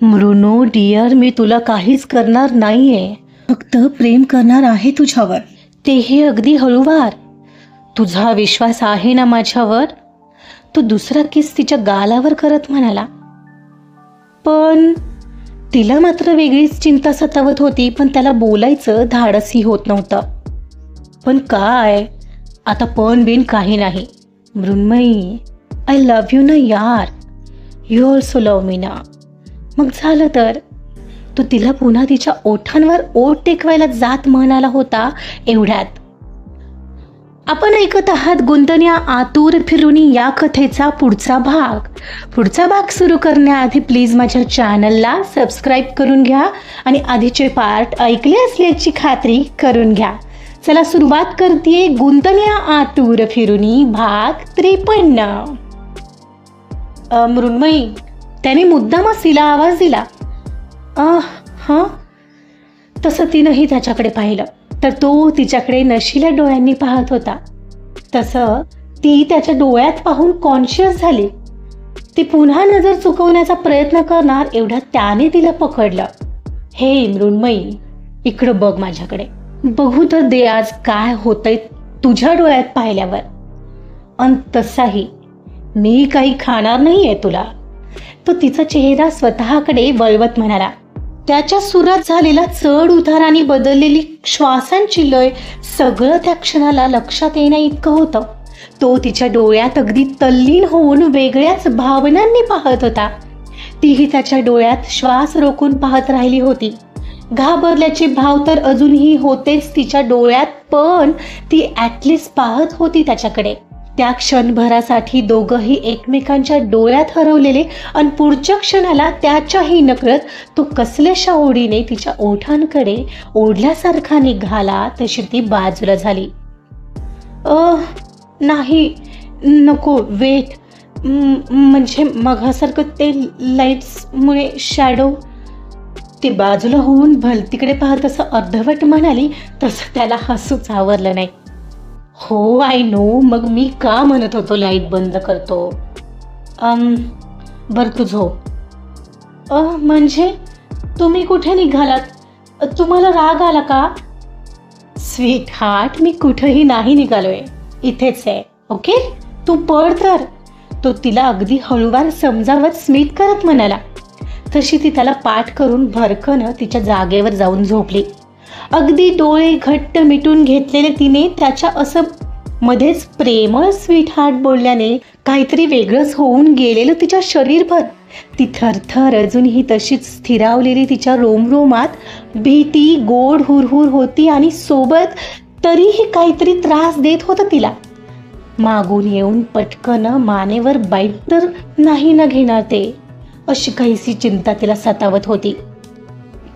मृणू dear, मी तुला काहीच करणार नाहीये, फक्त प्रेम करणार आहे तुझ्यावर, तेही अगदी हळूवार. तुझा विश्वास आहे ना माझ्यावर? तो दुसरा किस तिच्या गालावर करत म्हणाला. पण तिला मात्र वेगळीच चिंता सतावत होती, पण त्याला बोलायचं धाडसही होत नव्हतं. पण काय, आता पण बिन काही नाही. मृण्मयी, आय लव्ह यू ना यार, यू ऑल्सो लव्ह मी ना. मग झालं तर. तो तिला पुन्हा तिच्या ओठांवर ओठ टेकवायला जात म्हणाला होता एवढ्यात. आपण ऐकत आहात गुंतण्या आतुर फिरुनी या कथेचा पुढचा भाग सुरू करण्याआधी प्लीज माझ्या चॅनलला सबस्क्राईब करून घ्या आणि आधीचे पार्ट ऐकले असल्याची खात्री करून घ्या. चला सुरुवात करते गुंतण्या आतुर फिरुनी भाग 53. मृण्मयी, त्याने मुद्दामच तिला आवाज दिला. हां. तसं तिनंही त्याच्याकडे पाहिलं तर तो तिच्याकडे नशिल्या डोळ्यांनी पाहत होता. तसं ती त्याच्या डोळ्यात पाहून कॉन्शियस झाली. ती पुन्हा नजर चुकवण्याचा प्रयत्न करणार एवढ्यात त्याने तिला पकडलं. हे मृण्मयी, इकडं बघ माझ्याकडे, बघू तर दे आज काय होतंय तुझ्या डोळ्यात पाहिल्यावर. अन तसाही मी काही खाणार नाहीये तुला, तो तिचा चेहरा स्वतःकडे वळवत म्हणाला. त्याच्या सुरात झालेला चढ उतार आणि बदललेली श्वासांची लय सगळं त्या क्षणाला लक्षात येण्या इतकं होतं. तो तिच्या डोळ्यात अगदी तल्लीन होऊन वेगळ्याच भावनांनी पाहत होता. तीही त्याच्या डोळ्यात श्वास रोखून पाहत राहिली होती. घाबरल्याचे भाव तर अजूनही होतेच तिच्या डोळ्यात, पण ती ॲटलिस्ट पाहत होती त्याच्याकडे. त्या क्षणभरासाठी दोघंही एकमेकांच्या डोळ्यात हरवलेले आणि पुढच्या क्षणाला त्याच्याही नकळत तो कसल्याशा ओढीने तिच्या ओठांकडे ओढल्यासारखा निघाला तशी ती बाजूला झाली. नाही, नको, वेट, म्हणजे मघासारखं ते लाईट्समुळे शॅडो. ती बाजूला होऊन भलतीकडे पाहत असं अर्धवट म्हणाली. तसं त्याला हसूच आवरलं नाही. हो, आय नो, मग मी का म्हणत होतो लाईट बंद करतो. बरं तू झोप. म्हणजे तुम्ही कुठे निघालात? तुम्हाला राग आला का? स्वीट हार्ट, मी कुठेही नाही निघालोय, इथेच आहे. ओके, तू पळ तर. तो तिला अगदी हळूवार समजावत स्मित करत म्हणाला. तशी ती त्याला पाठ करून भरकन तिच्या जागेवर जाऊन झोपली. अगदी डोळे घट्ट मिटून घेतलेले तिने त्याच्या असं मध्येच प्रेमळ स्वीट हार्ट बोलल्याने काहीतरी वेगळंच होऊन गेलेलं तिच्या शरीरभर. ती थरथर अजूनही तशीच स्थिरावलेली तिच्या रोमरोमात भीती गोड हुरहुर होती आणि सोबत तरीही काहीतरी त्रास देत होतं तिला. मागून येऊन पटकन मानेवर बाईट तर नाही ना घेणार ते, अशी काहीशी चिंता तिला सतावत होती.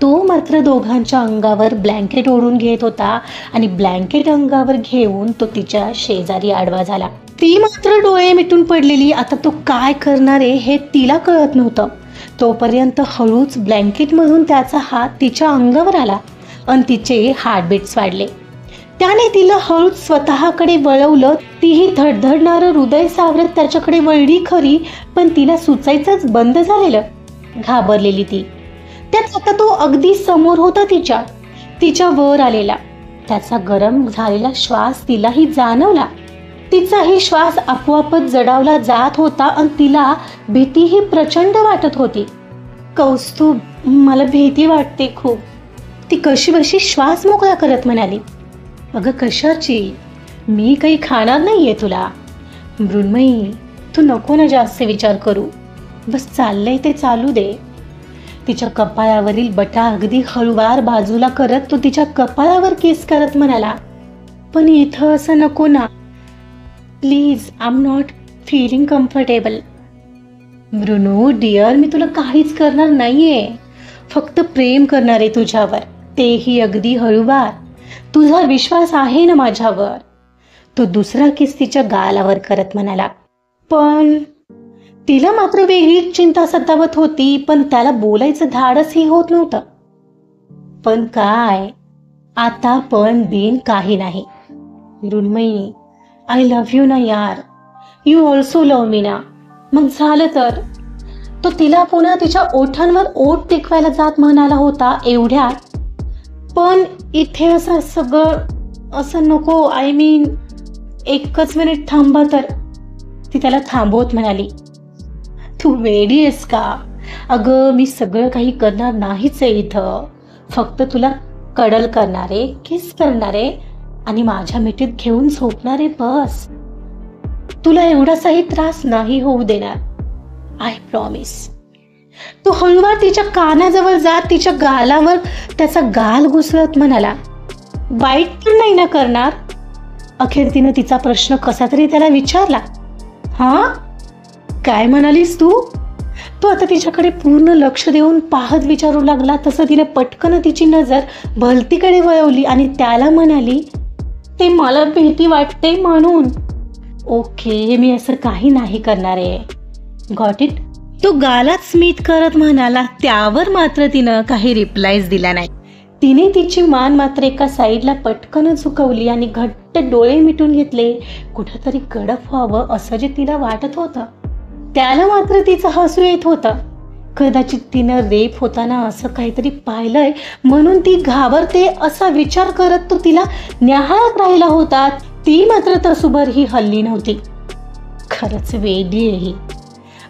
तो मात्र दोघांच्या अंगावर ब्लँकेट ओढून घेत होता आणि ब्लँकेट अंगावर घेऊन तो तिच्या शेजारी आडवा झाला. ती मात्र डोळे मिटून पडलेली. आता तो काय करणार आहे हे तिला कळत नव्हतं. तोपर्यंत हळूच ब्लँकेटमधून त्याचा हात तिच्या अंगावर आला आणि तिचे हार्टबीट्स वाढले. त्याने तिला हळूच स्वतःकडे वळवलं. तीही धडधडणारं हृदय सावरत त्याच्याकडे वळली खरी, पण तिला सुचायचंच बंद झालेलं. घाबरलेली ती. त्यात आता तो अगदी समोर होता तिच्या वर आलेला. त्याचा गरम झालेला श्वास तिलाही जाणवला. तिचाही श्वास आपोआपच जडावला जात होता आणि तिला भीतीही प्रचंड वाटत होती. कौस्तुभ, मला भीती वाटते खूप, ती कशीबशी श्वास मोकळा करत म्हणाली. अगं कशाची, मी काही खाणार नाहीये तुला. मृण्मयी, तू नको ना जास्त विचार करू, बस चाललंय ते चालू दे. तिच्या कपाळावरील बटा अगदी हळूवार बाजूला करत तो तिच्या कपाळावर किस करत म्हणाला. पण इथं असं नको ना please, I am not feeling comfortable. Mrinu dear, मी तुला काहीच करणार नाहीये, फक्त प्रेम करणार आहे तुझ्यावर, तेही अगदी हळूवार. तुझा विश्वास आहे ना माझ्यावर? तो दुसरा किस तिच्या गालावर करत म्हणाला. पण तिला मात्र वेगळीच चिंता सतावत होती, पण त्याला बोलायचं धाडसही होत नव्हतं. पण काय, आता पण बिन काही नाही. मृण्मयी, आय लव्ह यू ना यार, यू ऑल्सो लव्ह मी ना. मग झालं तर. तो तिला पुन्हा तिच्या ओठांवर ओठ टेकवायला जात म्हणाला होता एवढ्यात, पण इथे असं सगळं असं नको, आय मीन एकच मिनिट थांबा तर. ती त्याला थांबवत म्हणाली, तू वेडी आहेस का? अगं मी सगळं काही करणार नाहीच आहे इथं, फक्त तुला कडल करणारे, किस करणारे आणि माझ्या मिठीत घेऊन झोपणारे बस. तुला एवढासाही त्रास नाही होऊ देणार, आय प्रॉमिस. तो हळूवार तिच्या कानाजवळ जात तिच्या गालावर त्याचा गाल घुसळत म्हणाला, बाईट पण नाही ना करणार? अखेर तिनं तिचा प्रश्न कसा तरी त्याला विचारला. हा, काय म्हणालीस तू? तो आता तिच्याकडे पूर्ण लक्ष देऊन पाहत विचारू लागला. तसं तिने पटकन तिची नजर भलतीकडे वळवली आणि त्याला म्हणाली, ते मला भीती वाटते म्हणून. ओके, मी असं काही नाही करणार आहे. Got it. तो गालात स्मित करत म्हणाला. त्यावर मात्र तिनं काही रिप्लायच दिला नाही. तिने तिची मान मात्र एका साईडला पटकन झुकवली आणि घट्ट डोळे मिटून घेतले. कुठंतरी गडप व्हावं असं जे तिला वाटत होतं, त्याला मात्र तिचं हसू येत होतं. कदाचित तिनं रेप होताना असं काहीतरी पाहिलंय म्हणून ती घाबरते असा विचार करत तो तिला न्याहाळत राहिला होता. ती मात्र तसूभरही हल्ली नव्हती. खरंच वेडी आहे ही,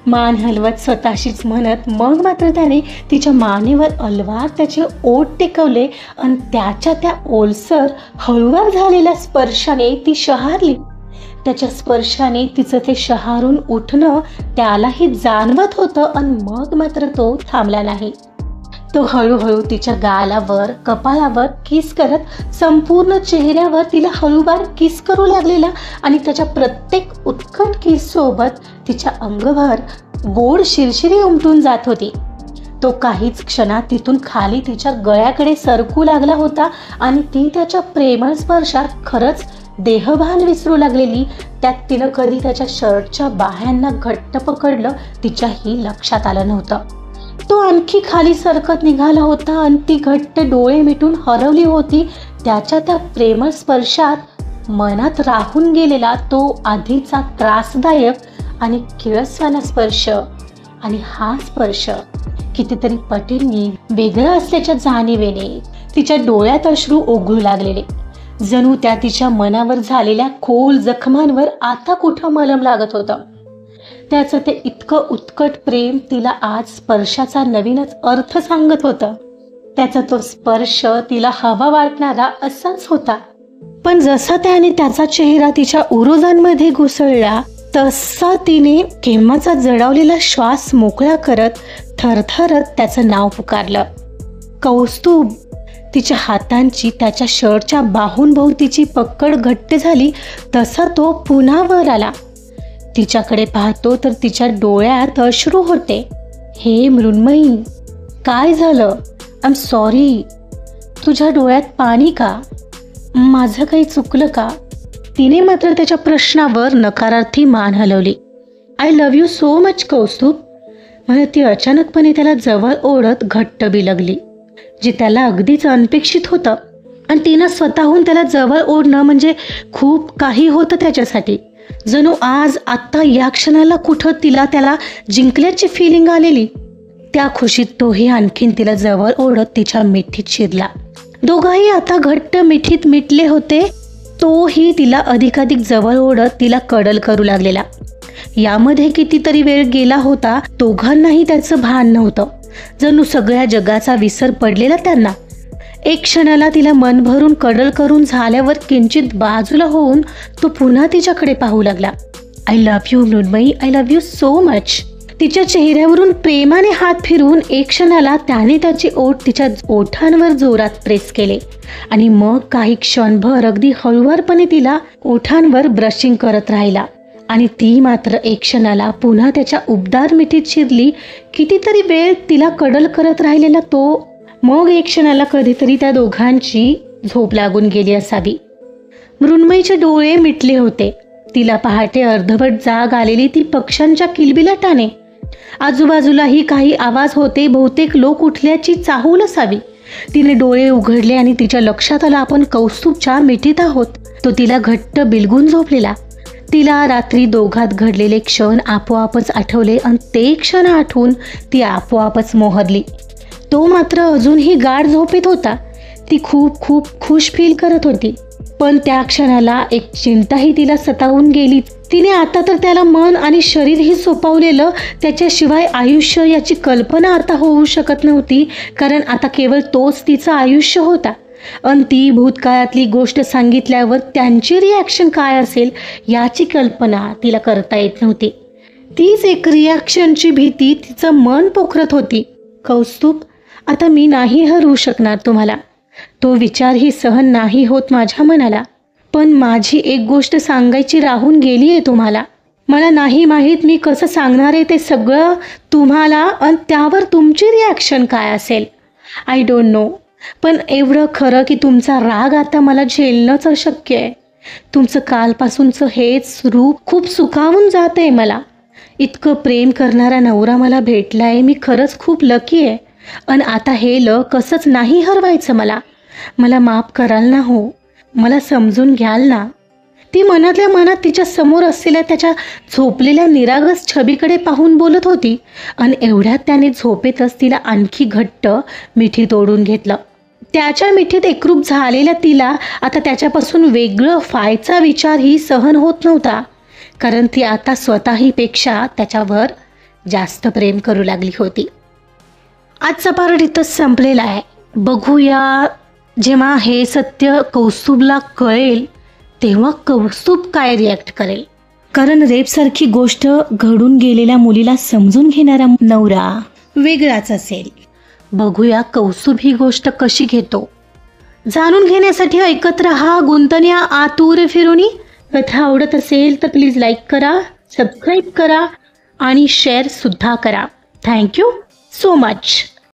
मान हलवत स्वतःशीच म्हणत. मग मात्र त्याने तिच्या मानेवर अलवार त्याचे ओठ टेकवले आणि त्याच्या त्या ओलसर हळूवार झालेल्या स्पर्शाने ती शहारली. त्याच्या स्पर्शाने तिचं ते शहारून उठणं त्यालाही जाणवत होतं आणि मग मात्र तो थांबला नाही. तो हळूहळू तिच्या गालावर, कपाळावर किस करत संपूर्ण चेहऱ्यावर तिला हळूवार किस करू लागलेला आणि त्याच्या प्रत्येक उत्कट किस सोबत तिच्या अंगभर गोड शिरशिरी उमटून जात होती. तो काहीच क्षणात तिथून खाली तिच्या गळ्याकडे सरकू लागला होता आणि ती त्याच्या प्रेमळ स्पर्शात खरंच देहभान विसरू लागलेली. त्यात तिनं कधी त्याच्या शर्टच्या बाह्यांना घट्ट पकडलं तिच्याही लक्षात आलं नव्हतं. तो आणखी खाली सरकत निघाला होता आणि ती घट्ट डोळे मिटून हरवली होती. त्याच्या त्या प्रेमळ स्पर्शात मनात राहून गेलेला तो आधीचा त्रासदायक आणि किळसवाना स्पर्श आणि हा स्पर्श कितीतरी पटींनी वेगळा असल्याच्या जाणीवेने तिच्या डोळ्यात अश्रू ओघळू लागलेले. जणू त्या तिच्या मनावर झालेल्या खोल जखमांवर आता कुठं मलम लागत होतं. त्याचं ते इतकं उत्कट प्रेम तिला आज स्पर्शाचा नवीनच अर्थ सांगत होतं. त्याचा तो स्पर्श तिला हवा वाटणारा असाच होता. पण जसा त्याने त्याचा चेहरा तिच्या उरोजांमध्ये घुसळला तसा तिने केव्हाचा जडावलेला श्वास मोकळा करत थरथरत त्याचं नाव पुकारलं, कौस्तुभ. तिच्या हातांची त्याच्या शर्टच्या बाहूंभोवतीची पकड घट्ट झाली तसा तो पुन्हा वर आला. तिच्याकडे पाहतो तर तिच्या डोळ्यात अश्रू होते. हे मृण्मयी, काय झालं? I am sorry. तुझ्या डोळ्यात पाणी का? माझं काही चुकलं का? तिने मात्र त्याच्या प्रश्नावर नकारार्थी मान हलवली. I love you so much Kaustubh, म्हणत ती अचानकपणे त्याला जवळ ओढत घट्ट बिलगली, जे त्याला अगदीच अनपेक्षित होतं. आणि तिनं स्वतःहून त्याला जवळ ओढणं म्हणजे खूप काही होतं त्याच्यासाठी. जणू आज आत्ता या क्षणाला कुठं त्याला जिंकल्याची फिलिंग आलेली. त्या खुशीत तोही आणखीन तिला जवळ ओढत तिच्या मिठीत शिरला. दोघाही आता घट्ट मिठीत मिटले होते. तोही तिला अधिकाधिक जवळ ओढत तिला कडल करू लागलेला. यामध्ये कितीतरी वेळ गेला होता. दोघांनाही त्याचं भान नव्हतं. जणू सगळ्या जगाचा विसर पडलेला त्यांना. एक क्षणाला तिला मन भरून कडल करून झाल्यावर किंचित बाजूला होऊन तो पुन्हा तिच्याकडे पाहू लागला. I love you Mrinmayi, I love you so much. तिच्या चेहऱ्यावरून प्रेमाने हात फिरून एक क्षणाला त्याने त्याचे ओठ तिच्या ओठांवर जोरात प्रेस केले आणि मग काही क्षणभर अगदी हळुवारपणे तिला ओठांवर ब्रशिंग करत राहिला. आणि ती मात्र एक क्षणाला पुन्हा त्याच्या उबदार मिठीत शिरली. कितीतरी वेळ तिला कडल करत राहिलेला तो. मग एक क्षणाला कधीतरी त्या दोघांची झोप लागून गेली असावी. मृण्मयीचे डोळे मिटले होते. तिला पहाटे अर्धवट जाग आलेली ती पक्ष्यांच्या किलबिलाटाने. आजूबाजूलाही काही आवाज होते. बहुतेक लोक उठल्याची चाहूल असावी. तिने डोळे उघडले आणि तिच्या लक्षात आलं आपण कौस्तुभच्या मिठीत आहोत. तो तिला घट्ट बिलगून झोपलेला. तिला रात्री दोघात घडलेले क्षण आपोआपच आठवले आणि ते क्षण आठवून ती आपोआपच मोहरली. तो मात्र अजूनही गाढ झोपेत होता. ती खूप खूप खुश फील करत होती. पण त्या क्षणाला एक चिंताही तिला सतावून गेली. तिने आता तर त्याला मन आणि शरीरही सोपवलेलं, त्याच्याशिवाय आयुष्य याची कल्पना आता होऊ शकत नव्हती. कारण आता केवळ तोच तिचं आयुष्य होता. आणि ती भूतकाळातली गोष्ट सांगितल्यावर त्यांची रिॲक्शन काय असेल याची कल्पना तिला करता येत नव्हती. तीच एक रिॲक्शनची भीती तिचं मन पोखरत होती. कौस्तुभ, आता मी नाही हरवू शकणार तुम्हाला. तो विचारही सहन नाही होत माझ्या मनाला. पण माझी एक गोष्ट सांगायची राहून गेली आहे तुम्हाला. मला नाही माहीत मी कसं सांगणार आहे ते सगळं तुम्हाला आणि त्यावर तुमची रिॲक्शन काय असेल. I don't know. पण एवढं खरं की तुमचा राग आता मला झेलणंच अशक्य आहे. तुमचं कालपासूनचं हेच रूप खूप सुखावून जात आहे मला. इतकं प्रेम करणारा नवरा मला भेटला आहे. मी खरंच खूप लकी आहे. आणि आता हे कसंच नाही हरवायचं मला. मला माफ कराल ना हो. मला समजून घ्याल ना. ती मनातल्या मनात तिच्या समोर असलेल्या त्याच्या झोपलेल्या निरागस छबीकडे पाहून बोलत होती. आणि एवढ्यात त्याने झोपेतच तिला आणखी घट्ट मिठीत ओढून घेतलं. त्याच्या मिठीत एकरूप झालेल्या तिला आता त्याच्यापासून वेगळं व्हायचा विचारही सहन होत नव्हता. कारण ती आता स्वतःहीपेक्षा त्याच्यावर जास्त प्रेम करू लागली होती. आजचा पार्ट इथंच संपलेला आहे. बघूया जेव्हा हे सत्य कौस्तुभला कळेल तेव्हा कौस्तुभ काय रिॲक्ट करेल. कारण रेपसारखी गोष्ट घडून गेलेल्या मुलीला समजून घेणारा नवरा वेगळाच असेल. बघूया कौस्तुभ ही गोष्ट कशी घेतो. जाणून घेण्यासाठी ऐकत रहा गुंतन्या आतुर फिरुनी. कथा आवडत असेल तर प्लीज लाईक करा, सबस्क्राईब करा आणि शेअर सुद्धा करा. Thank you so much.